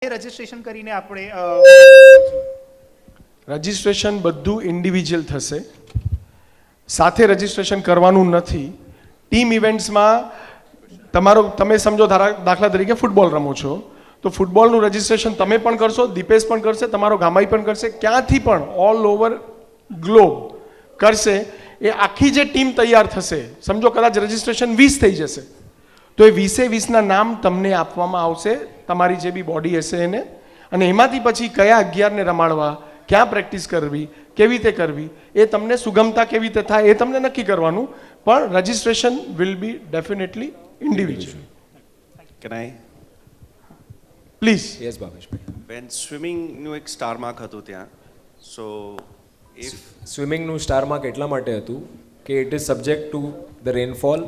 Registration કરીને આપણે registration બધું ઇન્ડિવિજ્યુઅલ થશે, સાથે રજિસ્ટ્રેશન કરવાનું નથી. ટીમ ઇવેન્ટ્સમાં તમે સમજો દાખલા તરીકે ફૂટબોલ રમો છો તો ફૂટબોલનું રજિસ્ટ્રેશન તમે પણ કરશો, દીપેશ પણ કરશે, તમારો ગામાઈ પણ કરશે, ક્યાંથી પણ ઓલ ઓવર ગ્લોબ કરશે. એ આખી જે ટીમ તૈયાર થશે, સમજો કદાચ રજિસ્ટ્રેશન 20 થઈ જશે તો એ 20ના નામ તમને આપવામાં આવશે, તમારી જે બી બોડી હશે એને. અને એમાંથી પછી કયા 11ને રમાડવા, ક્યાં પ્રેક્ટિસ કરવી, કેવી રીતે કરવી, એ તમને સુગમતા કેવી રીતે થાય એ તમને નક્કી કરવાનું. પણ registration will be definitely individual. Can I? Please. Yes Bhaveshbhai. When swimming નું એક સ્ટાર માર્ક હતું ત્યાં, so if સ્વિમિંગનું સ્ટાર માર્ક એટલા માટે હતું કે it is subject to the rainfall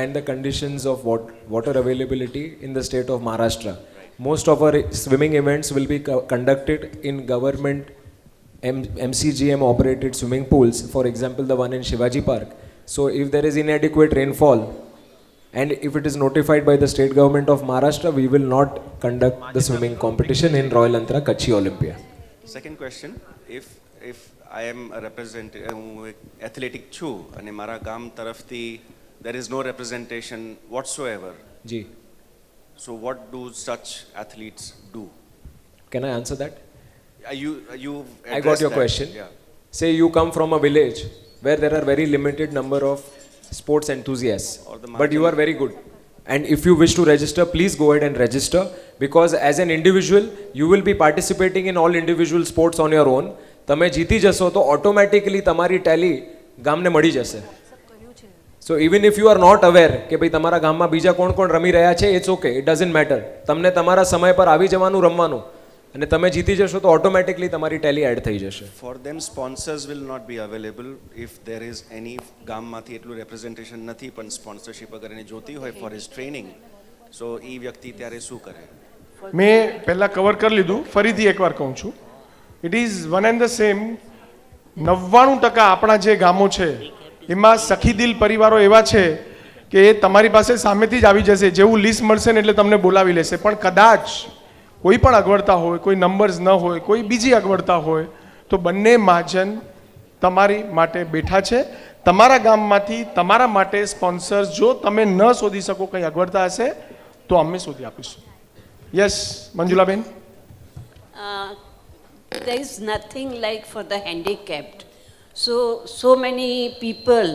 and the conditions of water availability in the state of Maharashtra. Most of our swimming events will be conducted in government MCGM operated swimming pools, for example the one in Shivaji Park. So if there is inadequate rainfall and if it is notified by the state government of Maharashtra, we will not conduct the swimming competition in Royal Antara Kutchi Olympia. second question, if I am a athletic છું અને મારા ગામ તરફથી there is no representation whatsoever, Ji, so what do such athletes do? can I answer that? You I got addressed your that. question. Yeah. Say you come from a village where there are very limited number of sports enthusiasts, Or the but you are very good. And if you wish to register, please go ahead and register, because as an individual, you will be participating in all individual sports on your own. તમે જીતી જશો તો automatically તમારી Tally ગામને મળી જશે. So even if you are not aware કે ભાઈ તમારા ગામમાં બીજા કોણ કોણ રમી રહ્યા છે, it's okay, it doesn't matter. તમને તમારા સમય પર આવી જવાનું, રમવાનું, અને તમે જીતી જશો તો ઓટોમેટિકલી તમારી ટેલી એડ થઈ જશે. For them sponsors will not be available if there is any ગામમાંથી એટલું representation નથી પણ sponsorship અગર એને જોતી હોય for his training, so એ વ્યક્તિ ત્યારે શું કરે? મેં પહેલાં કવર કરી લીધું, ફરીથી એકવાર કહું છું. It is one and the same. 99% આપણા જે ગામો છે એમાં સખીદિલ પરિવારો એવા છે કે એ તમારી પાસે સામેથી જ આવી જશે, જેવું લિસ્ટ મળશે ને એટલે તમને બોલાવી લેશે. પણ કદાચ કોઈ પણ અગવડતા હોય, કોઈ નંબર્સ ન હોય, કોઈ બીજી અગવડતા હોય તો બંને મહાજન તમારી માટે બેઠા છે. તમારા ગામમાંથી તમારા માટે સ્પોન્સર્સ જો તમે ન શોધી શકો, કંઈ અગવડતા હશે તો અમે શોધી આપીશું. Yes Manjulaben. There is nothing like for the handicapped. So many people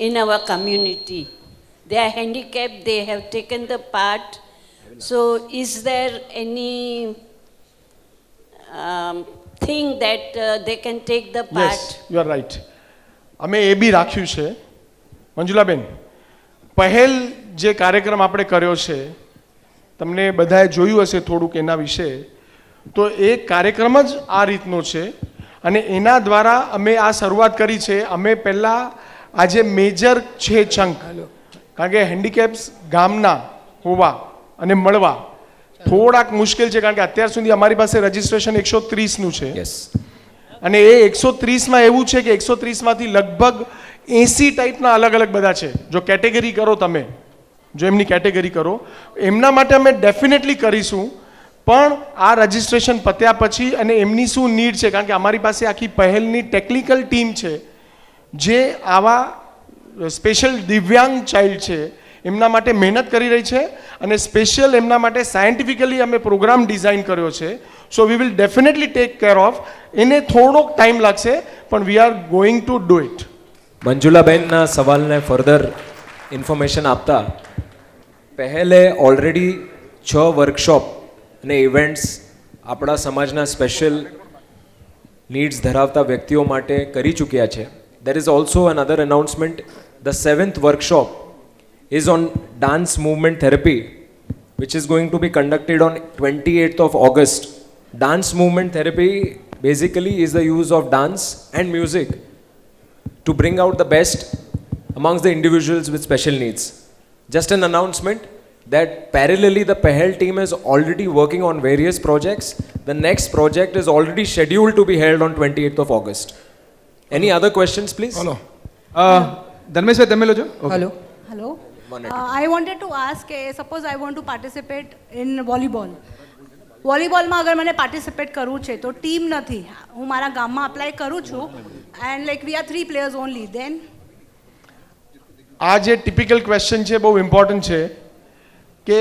in our community, they are handicapped, they have taken the part. So is there any thing that they can take the part? Yes you are right. અમે એ બી રાખ્યું છે મંજુલાબેન. પહેલ જે કાર્યક્રમ આપણે કર્યો છે, તમને બધાએ જોયું હશે થોડુંક એના વિશે, તો એ કાર્યક્રમ જ આ રીતનો છે અને એના દ્વારા અમે આ શરૂઆત કરી છે. અમે પહેલાં આ જે મેજર છે ચંક, કારણ કે હેન્ડીકેપ્સ ગામના હોવા અને મળવા થોડાક મુશ્કેલ છે, કારણ કે અત્યાર સુધી અમારી પાસે રજિસ્ટ્રેશન 130નું છે. યસ. અને એ 130માં એવું છે કે 130માંથી લગભગ 80 ટાઈપના અલગ અલગ બધા છે. જો કેટેગરી કરો તમે, જો એમની કેટેગરી કરો, એમના માટે અમે ડેફિનેટલી કરીશું. પણ આ રજિસ્ટ્રેશન પત્યા પછી અને એમની શું નીડ છે, કારણ કે અમારી પાસે આખી પહેલની ટેકનિકલ ટીમ છે જે આવા સ્પેશિયલ દિવ્યાંગ ચાઇલ્ડ છે એમના માટે મહેનત કરી રહી છે અને સ્પેશિયલ એમના માટે સાયન્ટિફિકલી અમે પ્રોગ્રામ ડિઝાઇન કર્યો છે. So we will definitely take care of. એને થોડોક ટાઈમ લાગશે પણ we are going to do it. મંજુલાબેનના સવાલને ફર્ધર ઇન્ફોર્મેશન આપતા, પહેલે ઓલરેડી 6 વર્કશોપ અને ઇવેન્ટ્સ આપણા સમાજના સ્પેશિયલ નીડ્સ ધરાવતા વ્યક્તિઓ માટે કરી ચૂક્યા છે. There is also another announcement. The 7th workshop is on dance movement therapy, which is going to be conducted on 28th of August. Dance movement therapy basically is the use of dance and music to bring out the best amongst the individuals with special needs. Just an announcement that parallelly the Pahel team is already working on various projects. The next project is already scheduled to be held on 28th of August. Any other questions, please? Hello. Dharmesh bhai, તમે લો છો. Hello. Hello. I wanted to ask, suppose I want to participate in volleyball. વોલીબોલમાં અગર મને participate કરવું છે તો team નથી, હું મારા ગામમાં અપ્લાય કરું છું and like we are 3 players only, then આ જે ટિપિકલ ક્વેશ્ચન છે બહુ ઇમ્પોર્ટન્ટ છે કે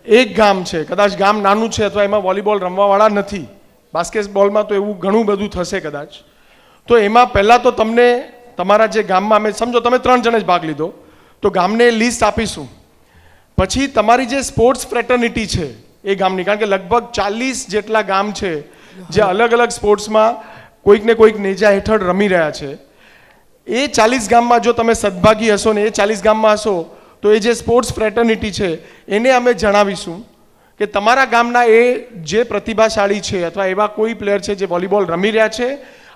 એક ગામ છે, કદાચ ગામ નાનું છે અથવા એમાં વોલીબોલ રમવાવાળા નથી, બાસ્કેટબોલમાં તો એવું ઘણું બધું થશે કદાચ, તો એમાં પહેલાં તો તમને તમારા જે ગામમાં અમે સમજો તમે 3 જણે જ ભાગ લીધો તો ગામને લિસ્ટ આપીશું, પછી તમારી જે સ્પોર્ટ્સ ફ્રેટર્નિટી છે એ ગામની, કારણ કે લગભગ 40 જેટલા ગામ છે જે અલગ અલગ સ્પોર્ટ્સમાં કોઈક ને કોઈક નેજા હેઠળ રમી રહ્યા છે, એ 40 ગામમાં જો તમે સદભાગી હશો ને એ 40 ગામમાં હશો તો એ જે સ્પોર્ટ્સ ફ્રેટર્નિટી છે એને અમે જણાવીશું કે તમારા ગામના એ જે પ્રતિભાશાળી છે અથવા એવા કોઈ પ્લેયર છે જે વોલીબોલ રમી રહ્યા છે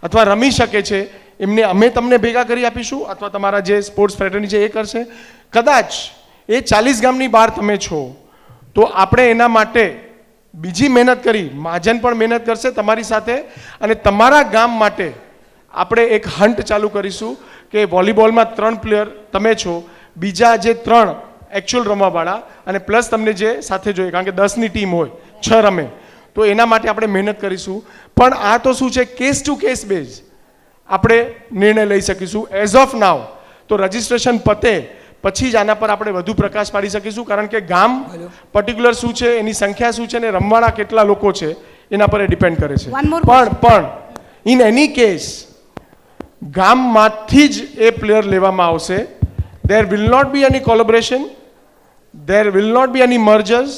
અથવા રમી શકે છે એમને અમે તમને ભેગા કરી આપીશું અથવા તમારા જે સ્પોર્ટ્સ ફ્રેટર્નિટી છે એ કરશે. કદાચ એ 40 ગામની બહાર તમે છો તો આપણે એના માટે બીજી મહેનત કરી, મહાજન પણ મહેનત કરશે તમારી સાથે અને તમારા ગામ માટે આપણે એક હન્ટ ચાલુ કરીશું કે વોલીબોલમાં 3 પ્લેયર તમે છો, બીજા જે 3 એકચ્યુઅલ રમવાવાળા અને પ્લસ તમને જે સાથે જોઈએ, કારણ કે 10ની ટીમ હોય 6 રમે, તો એના માટે આપણે મહેનત કરીશું. પણ આ તો શું છે, કેસ ટુ કેસ બેઝ આપણે નિર્ણય લઈ શકીશું. એઝ ઓફ નાવ તો રજિસ્ટ્રેશન પતે પછી જ આના પર આપણે વધુ પ્રકાશ પાડી શકીશું, કારણ કે ગામ પર્ટિક્યુલર શું છે, એની સંખ્યા શું છે ને રમવાના કેટલા લોકો છે એના પર એ ડિપેન્ડ કરે છે. પણ ઇન એની કેસ ગામમાંથી જ એ પ્લેયર લેવામાં આવશે. There will not be any collaboration, there will not be any mergers.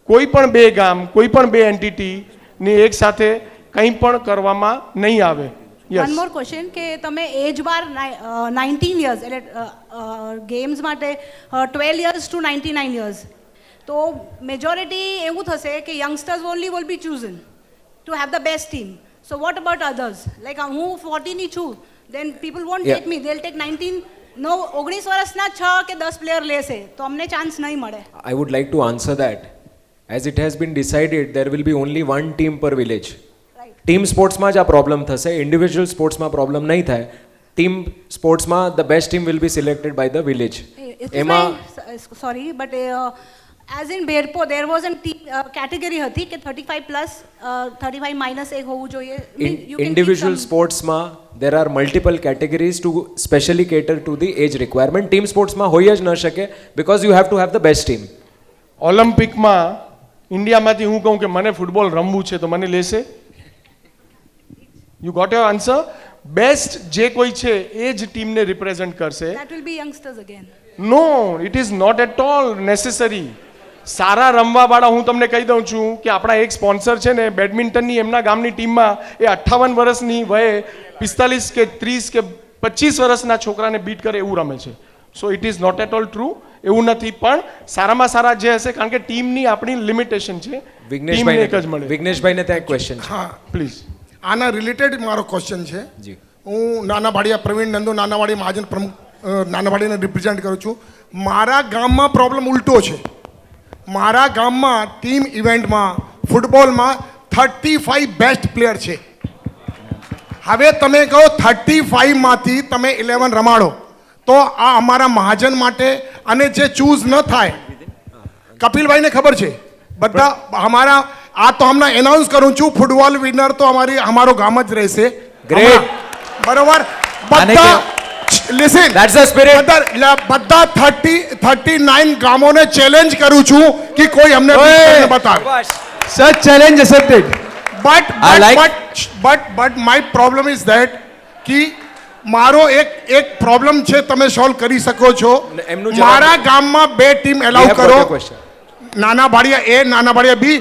કોઈ પણ 2 ગામ, કોઈ પણ 2 એન્ટિટીની એક સાથે કંઈ પણ કરવામાં નહીં આવે. વન મોર ક્વેશ્ચન કે તમે એજ બાર 19 યર્સ એટલે ગેમ્સ માટે 12 યર્સ ટુ 99 યર્સ, તો મેજોરિટી એવું થશે કે youngsters only will be chosen to have the best team. So what about others, like હું 40 ની છું, then people won't take me, they'll take 19 નો 19 વર્ષના 6 કે 10 પ્લેયર લેશે તો અમને ચાન્સ નહીં મળે. I would like to answer that. As it has been decided, there will be only 1 team per village. Team સ્પોર્ટ્સમાં જ આ પ્રોબ્લેમ થશે, ઇન્ડિવિજ્યુઅલ સ્પોર્ટ્સમાં પ્રોબ્લેમ નહીં થાય. ટીમ સ્પોર્ટ્સમાં the best team will be selected by the village. એમાં sorry but as in બેરપો દેર વોઝ એન કેટેગરી હતી કે 35 પ્લસ 35 માઇનસ 1 હોવું જોઈએ. ઇન્ડિવિજ્યુઅલ સ્પોર્ટ્સમાં there are multiple categories to specially cater to the age requirement. Team સ્પોર્ટ્સમાં હોઈ જ ન શકે because you have to have the best team. ઓલિમ્પિકમાં ઇન્ડિયામાંથી હું કહું કે મને ફૂટબોલ રમવું છે તો મને લેશે? You got your answer. Best જે કોઈ છે એ જ ટીમને રિપ્રેઝેન્ટ કરશે. That will be youngsters again. No, it is not at all necessary. સારા રમવાવાળા હું તમને કહી દઉં છું કે આપણા એક સ્પોન્સર છે ને બેડમિન્ટનની, એમના ગામની ટીમમાં એ 58 વર્ષની વયે 45 કે 30 કે 25 વર્ષના છોકરાને બીટ કરે એવું રમે છે. So it is not at all true, એવું નથી. પણ સારામાં સારા જે હશે, કારણ કે ટીમની આપણી લિમિટેશન છે, ટીમને એક જ મળે. વિઘ્નેશભાઈને ત્યાં એક ક્વેશ્ચન છે. હા પ્લીઝ. આના રિલેટેડ મારો ક્વેશ્ચન છે. જી. હું નાનાવાડિયા પ્રવીણ નંદુ નાનાવાડી મહાજન પ્રમુખ નાનાવાડીને રિપ્રેઝેન્ટ કરું છું. મારા ગામમાં પ્રોબ્લેમ ઉલટો છે. મારા ગામમાં ટીમ ઇવેન્ટમાં ફૂટબોલમાં 35 બેસ્ટ પ્લેયર છે. હવે તમે કહો 35 માંથી તમે 11 રમાડો તો આ અમારા મહાજન માટે, અને જે ચૂઝ ન થાય, કપિલભાઈને ખબર છે બધા અમારા, આ તો હમણાં એનાઉન્સ કરું છું, ફૂટબોલ વિનર તો અમારો ગામ જ રહેશે. Great. બરોબર. બધા લિસન, That's the spirit. બધા 39 ગામોને ચેલેન્જ કરું છું કે કોઈ અમને બતાવે. Such challenge accepted. But my problem is that કે મારો એક પ્રોબ્લેમ છે, તમે સોલ્વ કરી શકો છો. એમનું જવાબ. મારા ગામમાં 2 team We allow have got કરો, your question. નાના ભાડિયા એ નાના ભાડિયા બી,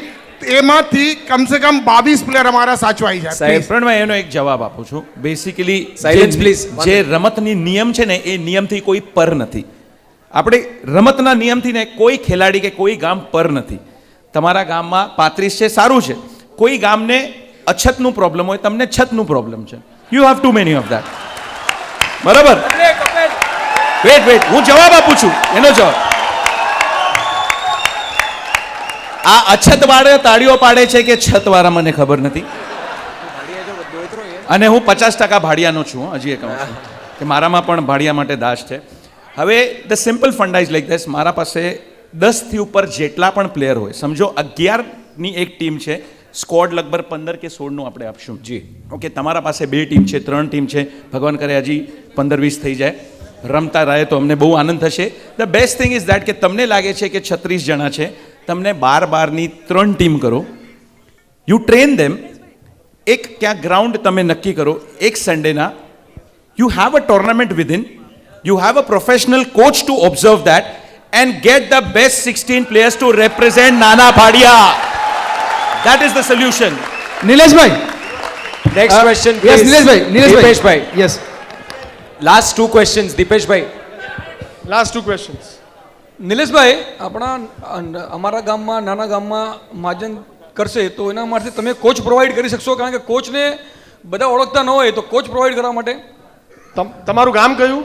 એમાંથી કમસે કમ 22 પ્લેયર અમારા સાચવાઈ જાય. સાહેબ, પ્રણભાઈ એનો એક જવાબ આપું છું. Basically Silence, please. જે રમતની નિયમ છે ને એ નિયમથી કોઈ પર નથી. આપણે રમતના નિયમથી ને કોઈ ખેલાડી કે કોઈ ગામ પર નથી. તમારા ગામમાં 35 છે, સારું છે. કોઈ ગામને અછતનું પ્રોબ્લેમ હોય, તમને છતનું પ્રોબ્લેમ છે, you have too many of that. બરાબર? વેટ હું જવાબ આપું છું, એનો જવાબ. આ અછત વાળા તાળીઓ પાડે છે કે છત વાળા મને ખબર નથી. અને હું 50% ભાડિયાનો છું, હજી એક કહું છું કે મારામાં પણ ભાડિયા માટે દાસ છે. હવે the simple funda is like this. મારા પાસે 10 થી ઉપર જેટલા પણ પ્લેયર હોય, સમજો 11 ની એક ટીમ છે, સ્કોડ લગભગ 15 કે 16નું આપણે આપશું. જી. ઓકે, તમારા પાસે 2 ટીમ છે, 3 ટીમ છે, ભગવાન કરે હજી 15-20 થઈ જાય, રમતા રહે તો અમને બહુ આનંદ થશે. The best thing is that કે તમને લાગે છે કે 36 જણા છે, તમને 12-12ની 3 ટીમ કરો, યુ ટ્રેન ધેમ. એક ક્યાં ગ્રાઉન્ડ તમે નક્કી કરો, એક સન્ડેના you have a tournament within, you have a professional coach to observe that and get the best 16 players to represent Nana Bhadiya. That is the solution. નિલેશભાઈ, નેક્સ્ટ ક્વેશ્ચન યસ નિલેશભાઈ, દીપેશભાઈ. Yes, last 2 questions દીપેશભાઈ. Last 2 questions. નિલેશભાઈ, અમારા ગામમાં નાના ગામમાં મહાજન કરશે તો એના માટે તમે કોચ પ્રોવાઈડ કરી શકશો? કારણ કે કોચને બધા ઓળખતા ન હોય તો કોચ પ્રોવાઈડ કરવા માટે. તમારું ગામ કયું?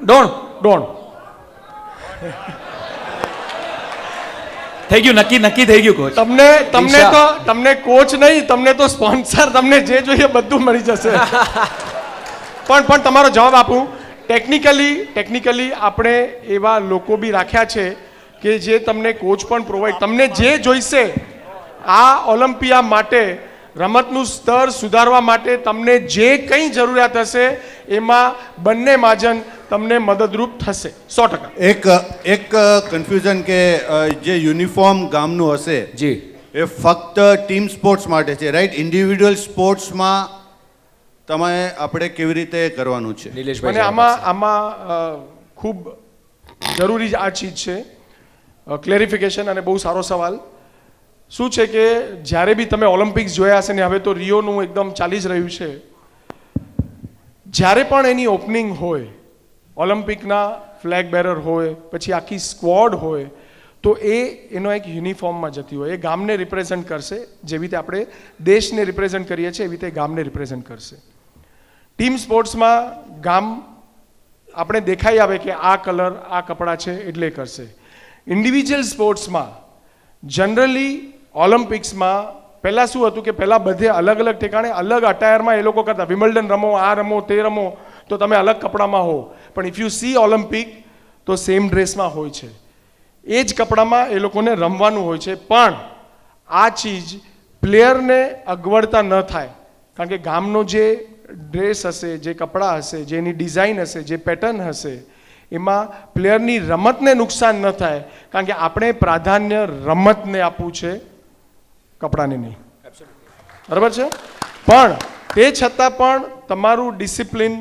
ડોણ. ડોણ. થઈ ગયું, નક્કી થઈ ગયું કોચ. તમને કોચ નહીં, તમને તો સ્પોન્સર, તમને જે જોઈએ બધું મળી જશે. પણ તમારો જવાબ આપું. ટેકનિકલી આપણે એવા લોકો બી રાખ્યા છે કે જે તમને કોચ પણ પ્રોવાઈડ, તમને જે જોઈશે આ ઓલિમ્પિયા માટે, રમતનું સ્તર સુધારવા માટે તમને જે કંઈ જરૂરિયાત હશે એમાં બંને મહાજન તમને મદદરૂપ થશે 100%. એક કન્ફ્યુઝન કે જે યુનિફોર્મ ગામનું હશે જી, એ ફક્ત ટીમ સ્પોર્ટ્સ માટે છે, રાઈટ? ઇન્ડિવિડ્યુઅલ સ્પોર્ટ્સમાં તમે આપણે કેવી રીતે કરવાનું છે? અને આમાં ખૂબ જરૂરી આ ચીજ છે, ક્લેરિફિકેશન, અને બહુ સારો સવાલ. શું છે કે જ્યારે બી તમે ઓલિમ્પિક્સ જોયા હશે ને હવે તો રિયોનું એકદમ ચાલી જ રહ્યું છે, જ્યારે પણ એની ઓપનિંગ હોય, ઓલિમ્પિકના ફ્લેગ બેરર હોય, પછી આખી સ્ક્વોડ હોય, તો એનો એક યુનિફોર્મમાં જતી હોય, એ ગામને રિપ્રેઝન્ટ કરશે. જેવી રીતે આપણે દેશને રિપ્રેઝન્ટ કરીએ છીએ એવી રીતે ગામને રિપ્રેઝન્ટ કરશે. ટીમ સ્પોર્ટ્સમાં ગામ આપણે દેખાઈ આવે કે આ કલર, આ કપડાં છે એટલે કરશે. ઇન્ડિવિજ્યુઅલ સ્પોર્ટ્સમાં જનરલી ઓલિમ્પિક્સમાં પહેલાં શું હતું કે પહેલાં બધે અલગ અલગ ઠેકાણે અલગ અટાયરમાં એ લોકો કરતા, વિમ્બલ્ડન રમો, આ રમો, તે રમો, તો તમે અલગ કપડામાં હો, પણ ઇફ યુ સી ઓલિમ્પિક તો સેમ ડ્રેસમાં હોય છે, એ જ કપડામાં એ લોકોને રમવાનું હોય છે. પણ આ ચીજ પ્લેયરને અગવડતા ન થાય, કારણ કે ગામનો જે ડ્રેસ હશે, જે કપડાં હશે, જેની ડિઝાઇન હશે, જે પેટર્ન હશે, એમાં પ્લેયરની રમતને નુકસાન ન થાય, કારણ કે આપણે પ્રાધાન્ય રમતને આપવું છે, કપડાને નહીં. બરાબર છે? પણ તે છતાં પણ તમારું ડિસિપ્લિન,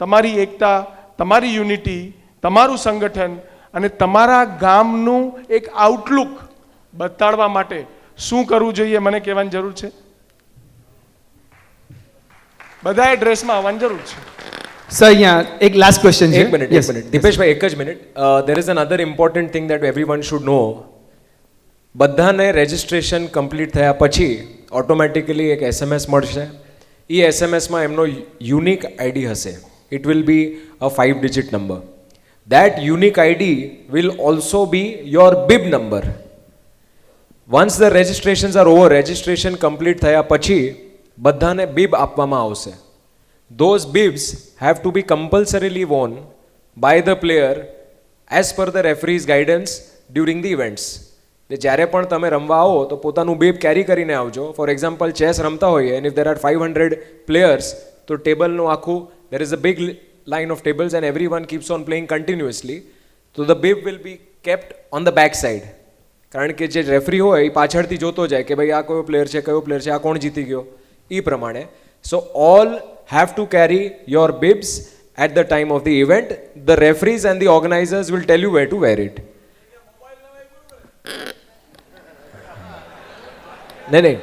તમારી એકતા, તમારી યુનિટી, તમારું સંગઠન અને તમારા ગામનું એક આઉટલુક બતાડવા માટે શું કરવું જોઈએ મને કહેવાની જરૂર છે? બધાએ ડ્રેસમાં આવવાની જરૂર છે. સર અહીંયા એક લાસ્ટ ક્વેશ્ચન છે. એક મિનિટ દીપેશભાઈ, એક જ minute. There is another important thing that everyone should નો. બધાને રજિસ્ટ્રેશન કમ્પ્લીટ થયા પછી ઓટોમેટિકલી એક SMS મળશે. એ SMSમાં એમનો યુનિક આઈડી હશે. It will be a 5-digit number. That unique ID will also be your bib number. Once the registrations are over, registration complete થયા પછી બધાને બિબ આપવામાં આવશે. Those bibs have to be compulsorily worn by the player as per the referee's guidance during the events. જ્યારે પણ તમે રમવા આવો તો પોતાનું બીબ કેરી કરીને આવજો. ફોર એક્ઝામ્પલ ચેસ રમતા હોઈએ and if there are 500 players, તો ટેબલનું આખું, there is a big line of tables and everyone keeps on playing continuously. So the bib will be kept on the back side. કારણ કે જે referee હોય એ પાછળથી જોતો જાય કે ભાઈ આ કયો પ્લેયર છે, આ કોણ જીતી ગયો, એ પ્રમાણે. So all have to carry your bibs at the time of the event. The referees and the organizers will tell you where to wear it. नहीं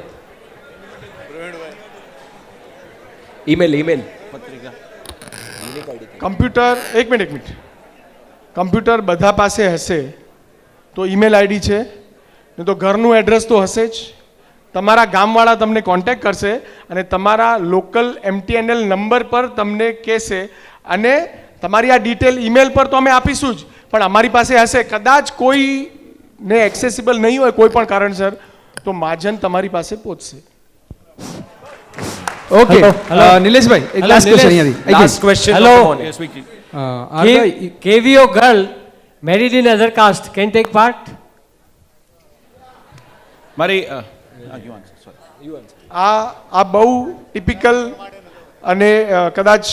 ईमेल કમ્પ્યુટર, એક મિનિટ, કમ્પ્યુટર બધા પાસે હશે તો ઈમેલ આઈડી છે, નહીં તો ઘરનું એડ્રેસ તો હશે જ. તમારા ગામવાળા તમને કોન્ટેક્ટ કરશે અને તમારા લોકલ MTNL નંબર પર તમને કહેશે, અને તમારી આ ડિટેલ ઈમેલ પર તો અમે આપીશું જ, પણ અમારી પાસે હશે. કદાચ કોઈને એક્સેસિબલ નહીં હોય કોઈ પણ કારણસર, તો મહાજન તમારી પાસે પહોંચશે. ઓકે નિલેશભાઈ, એક લાસ્ટ ક્વેશ્ચન અહીંયાથી. Last question. Hello. Yes, we can. KVO girl married in other caste can take part? મારી આ બહુ ટિપિકલ અને કદાચ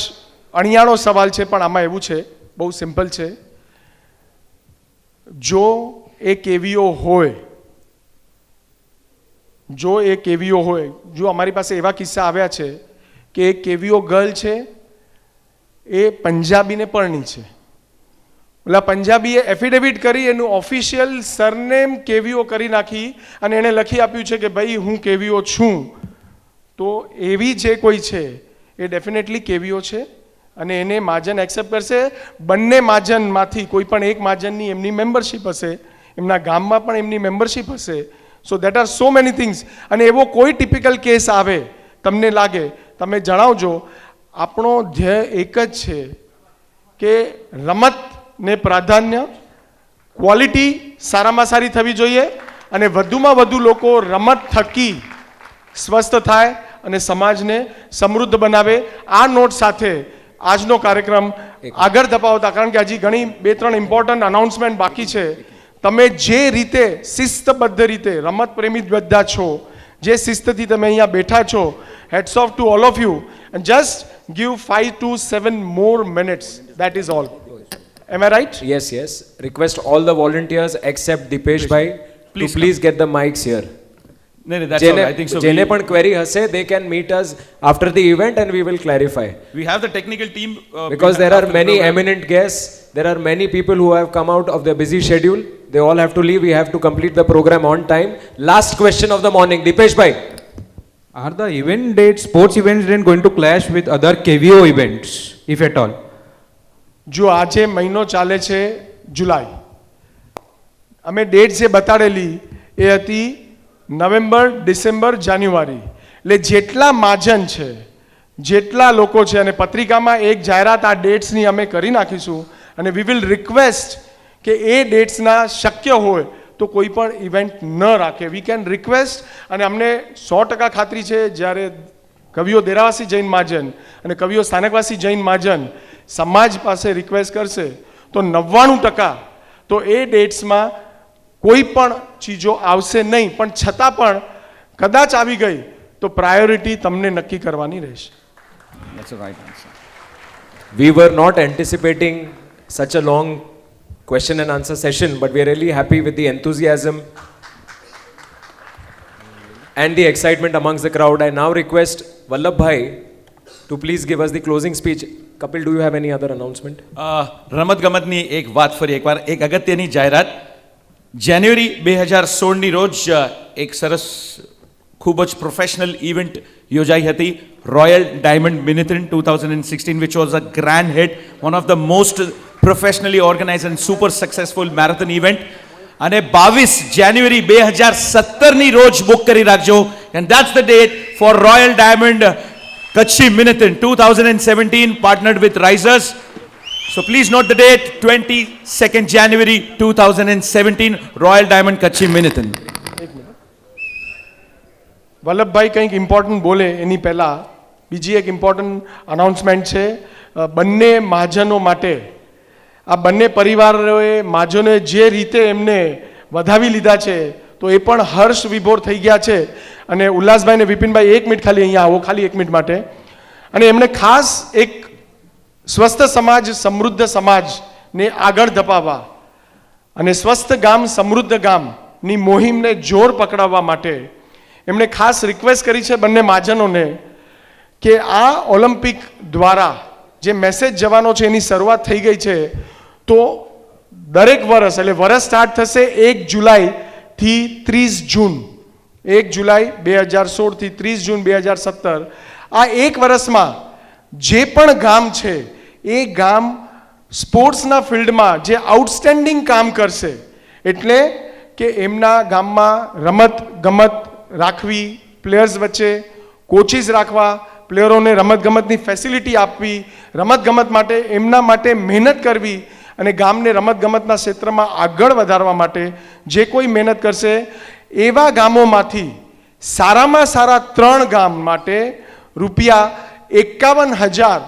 અણિયાળો સવાલ છે, પણ આમાં એવું છે, બહુ સિમ્પલ છે. જો એ કેવીઓ હોય, જો અમારી પાસે એવા કિસ્સા આવ્યા છે કે એ કેવીઓ ગર્લ છે, એ પંજાબીને પરણી છે. ઓલા પંજાબીએ એફિડેવિટ કરી એનું ઓફિશિયલ સરનેમ કેવીઓ કરી નાખી અને એણે લખી આપ્યું છે કે ભાઈ હું કેવીઓ છું. તો એવી જે કોઈ છે એ ડેફિનેટલી કેવીઓ છે અને એને મહાજન એક્સેપ્ટ કરશે. બંને મહાજનમાંથી કોઈ પણ એક મહાજનની એમની મેમ્બરશિપ હશે, એમના ગામમાં પણ એમની મેમ્બરશિપ હશે. So that are so many things. અને એવો કોઈ ટિપિકલ કેસ આવે તમને લાગે, તમે જણાવજો. આપણો ધ્યેય એક જ છે કે રમતને પ્રાધાન્ય, ક્વોલિટી સારામાં સારી થવી જોઈએ અને વધુમાં વધુ લોકો રમત થકી સ્વસ્થ થાય અને સમાજને સમૃદ્ધ બનાવે. આ નોટ સાથે આજનો કાર્યક્રમ આગળ ધપાવતા, કારણ કે હજી ઘણી 2-3 ઇમ્પોર્ટન્ટ અનાઉન્સમેન્ટ બાકી છે. તમે જે રીતે શિસ્તબદ્ધ રીતે, રમત પ્રેમી બધા છો, જે શિસ્તથી તમે અહીંયા બેઠા છો, hats of to all of you. And just give 5 to 7 more minutes. That is all. Am I right? Yes. Request all the volunteers except Dipesh bhai to please get the mics here. No, that's all. I think so. જેને પણ query હશે, they can meet us after the event and we will clarify. We have the technical team. Because there are many eminent guests, there are many people who have come out of their busy schedule. They all have to leave. We have to complete the program on time. Last question of the morning, Dipesh bhai. Are the event dates, sports events then going to clash with other KVO events, if at all? જો આજે મહિનો ચાલે છે જુલાઈ, અમે date જે બતાડેલી એ હતી November, December, જાન્યુઆરી. એટલે જેટલા મહાજન છે, જેટલા લોકો છે, અને પત્રિકામાં એક જાહેરાત આ ડેટ્સની અમે કરી નાખીશું અને વી વિલ રિક્વેસ્ટ કે એ ડેટ્સના શક્ય હોય તો કોઈ પણ ઇવેન્ટ ન રાખે. We can request. અને અમને 100% ખાતરી છે જ્યારે કવિઓ દેરાવાસી જૈન મહાજન અને કવિઓ સ્થાનકવાસી જૈન મહાજન સમાજ પાસે રિક્વેસ્ટ કરશે તો 99% તો એ ડેટ્સમાં કોઈ પણ ચીજો આવશે નહીં. પણ છતાં પણ કદાચ આવી ગઈ તો પ્રાયોરિટી તમને નક્કી કરવાની રહેશે. That's the right answer. We were not anticipating such a long question and answer session, but we are really happy with the enthusiasm and the excitement amongst the crowd. I now request Vallabh bhai to please give us the closing speech. Kapil, do you have any other announcement? રમત ગમતની એક વાત ફરી એકવાર, એક અગત્યની જાહેરાત. જાન્યુઆરી 2016ની રોજ એક સરસ ખૂબ જ પ્રોફેશનલ ઇવેન્ટ યોજાઈ હતી, royal diamond મિનિથન 2016, which was a grand hit, one of the most professionally organized and super successful marathon event. અને 22 જાન્યુઆરી 2017ની રોજ બુક કરી રાખજો. and that's the date for Royal Diamond Kachchi Minitan 2017, partnered with Risers. So please note the date, 22nd January 2017, Royal Diamond Kachchi Minitan. Vallabhbhai કંઈક important બોલે એની પહેલાં બીજી એક important announcement છે બંને મહાજનો માટે. આ બંને પરિવારોએ મહાજનોએ જે રીતે એમને વધાવી લીધા છે તો એ પણ હર્ષ વિભોર થઈ ગયા છે. અને ઉલ્લાસભાઈ ને વિપિનભાઈ 1 મિનિટ ખાલી અહીંયા આવો, ખાલી 1 મિનિટ માટે. અને એમણે ખાસ એક સ્વસ્થ સમાજ, સમૃદ્ધ સમાજને આગળ ધપાવવા અને સ્વસ્થ ગામ, સમૃદ્ધ ગામની મોહિમને જોર પકડાવવા માટે એમણે ખાસ રિક્વેસ્ટ કરી છે બંને મહાજનોને કે આ ઓલિમ્પિક દ્વારા જે મેસેજ જવાનો છે એની શરૂઆત થઈ ગઈ છે. તો દરેક વર્ષ, એટલે વર્ષ સ્ટાર્ટ થશે 1 જુલાઈથી 30 જૂન, 1 જુલાઈ 2016થી 30 જૂન 2017. આ એક વર્ષમાં જે પણ ગામ છે એ ગામ સ્પોર્ટ્સના ફિલ્ડમાં જે આઉટસ્ટેન્ડિંગ કામ કરશે, એટલે કે એમના ગામમાં રમત ગમત રાખવી, પ્લેયર્સ વચ્ચે કોચિસ રાખવા, પ્લેયરોને રમતગમતની ફેસિલિટી આપવી, રમતગમત માટે એમના માટે મહેનત કરવી અને ગામને રમતગમતના ક્ષેત્રમાં આગળ વધારવા માટે જે કોઈ મહેનત કરશે એવા ગામોમાંથી સારામાં સારા 3 ગામ માટે ₹51,000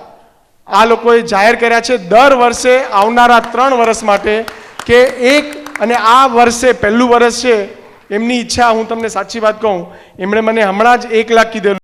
આ લોકોએ જાહેર કર્યા છે દર વર્ષે આવનારા 3 વર્ષ માટે. કે એક, અને આ વર્ષે પહેલું વર્ષ છે એમની ઈચ્છા, હું તમને સાચી વાત કહું, એમણે મને હમણાં જ 1 લાખ કીધેલું.